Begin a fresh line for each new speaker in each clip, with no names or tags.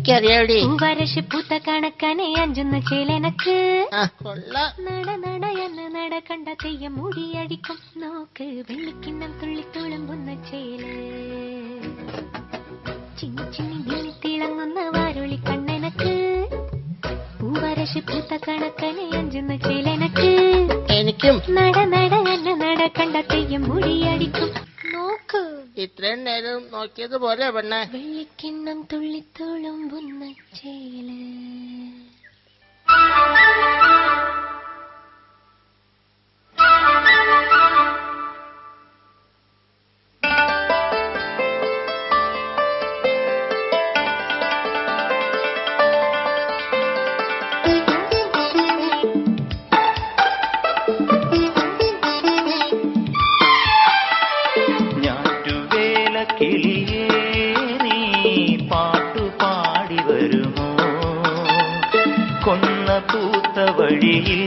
എനിക്കറിയാടി.
വരശ് പൂത്ത കണക്കനെ അഞ്ചുന്ന ചേലനക്ക്
നട
നട എന്ന് നട കണ്ട തെയ്യം മുടിയടിക്കും നോക്ക് വെള്ളിക്കിണ്ണം തുള്ളി തുളുമ്പുന്ന ചേല് ചിന്നി ചിന്നി നീ തിളങ്ങുന്ന വാരുളി കണ്ണനക്ക് പൂവരശ് പൂത്ത കണക്കനെ അഞ്ചുന്ന ചേലനക്ക്
എനിക്കും
നട നട എന്ന് നട കണ്ട തെയ്യം മുടിയടിക്കും നോക്ക്.
ഇത്രയും നേരം നോക്കിയത് പോലെ പെണ്ണെ.
വെള്ളിക്കിണ്ണം തുള്ളി തുളുമ്പുന്ന ചേല്.
കൊന്ന പൂത്ത വഴിയിൽ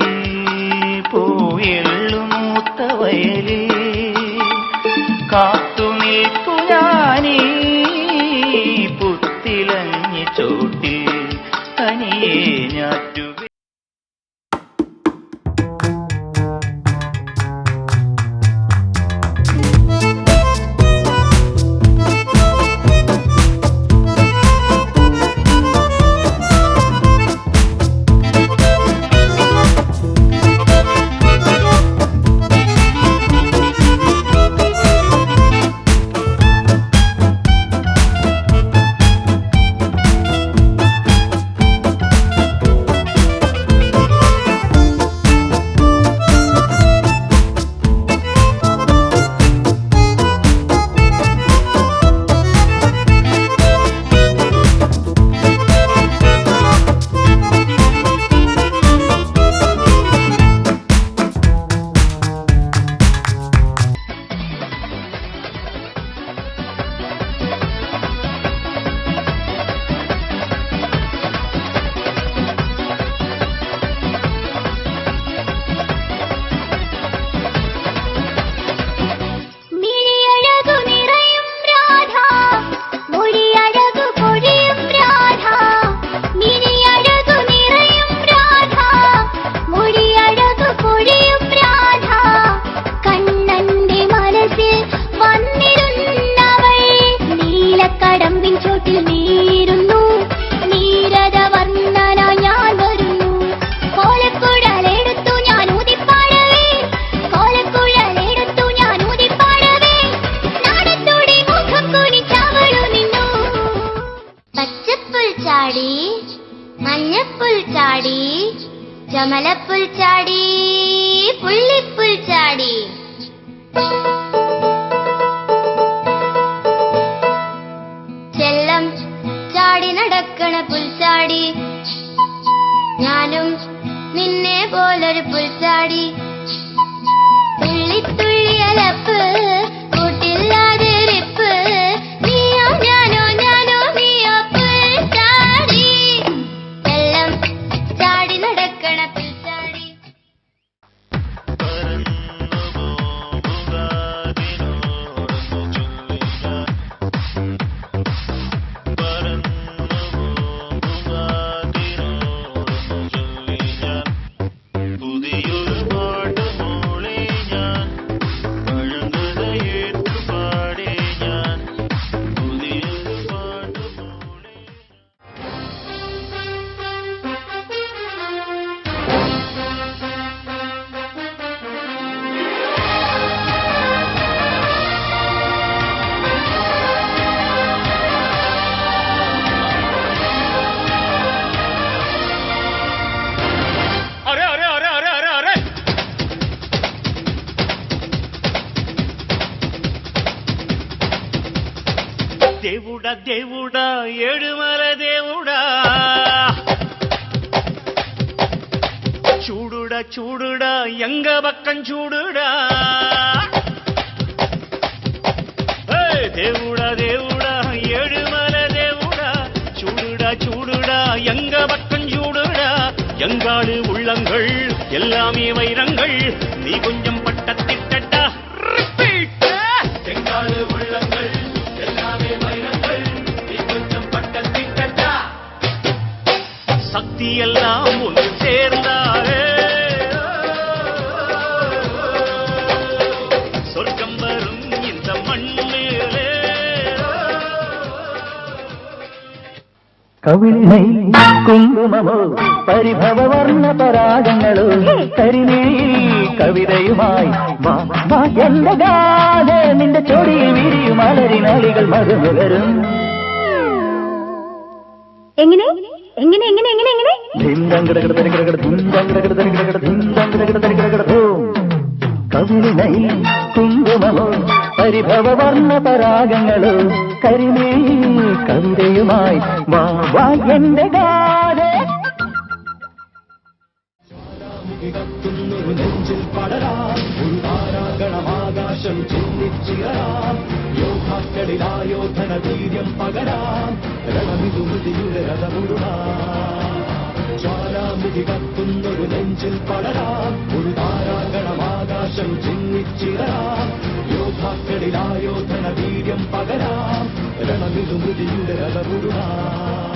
പോയെള്ളുമൂത്ത വയലിൽ കാത്തു നിൽപ്പു ഞാനീ പുത്തിലഞ്ഞി ചോട്ടിൽ തനിയെ ഞാറ്റു.
മഞ്ഞപ്പുൽ ചാടി ജമലപ്പുൽ ചാടി പുള്ളിപ്പുൽ ചാടി ചെല്ലം ചാടി നടക്കണ പുൽച്ചാടി ഞാനും നിന്നെ പോലൊരു പുൽച്ചാടി തുള്ളി തുള്ളിയലപ്പ് കൂട്ടില്ലാതെ റിപ്പ് നീയോ ഞാനോ ഞാനോ നീയോ പുൽച്ചാടി ചെല്ലം ചാടി നടക്കണ പുൽച്ചാടി.
దేవుడా దేవుడా ఏడుమల దేవుడా చూడుడా చూడుడా ఎంగ పక్కం చూడుడా దేవుడా దేవుడా ఏడుమల దేవుడా చూడుడా చూడుడా ఎంగ పక్కం చూడుడా எங்காடு உள்ளங்கள் எல்லாமே வைரங்கள் நீ கொஞ்சம் பட்டத்திட்டா எங்காடு உள்ளங்கள் எல்லாமே வைரங்கள் நீ கொஞ்சம் பட்டத்திட்டா சக்தி எல்லாம் ஒன்று சேர்ந்தாரே சொர்க்கம் வரும் இந்த மண்ணிலே.
കവിളിണൈ കുങ്കുമമോ പരിഭവ വർണ്ണ പരാഗങ്ങളോ കരിമേ കവിതയുമായി വാ എന്റെ ഗാഥ നിന്റെ ചൊടിയിൽ വിരിയും അലരിനാളികൾ മധുമുകരും.
എങ്ങനെ എങ്ങനെ എങ്ങനെ എങ്ങനെ എങ്ങനെ
കവിളിണൈ കുങ്കുമമോ പരിഭവ വർണ്ണ പരാഗങ്ങളോ കരിമേ കവിതയുമായി വാ എന്റെ ഗാഥ. നെഞ്ചിൽ പടരാം ഒരു താരാഗണമാകാശം ചിന്നിച്ചിറരാം യോദ്ധാക്കളിലായോധന വീര്യം പകരാം രണമിതുമൃതിയുടെ രഥമുരുളാം. ജ്വാലാമുഖി കത്തുന്നൊരു നെഞ്ചിൽ പടരാം ഒരു താരാഗണമാകാശം ചിന്നിച്ചിറരാം യോദ്ധാക്കളിലായോധന വീര്യം പകരാം രണമിതുമൃതിയുടെ രഥമുരുളാം.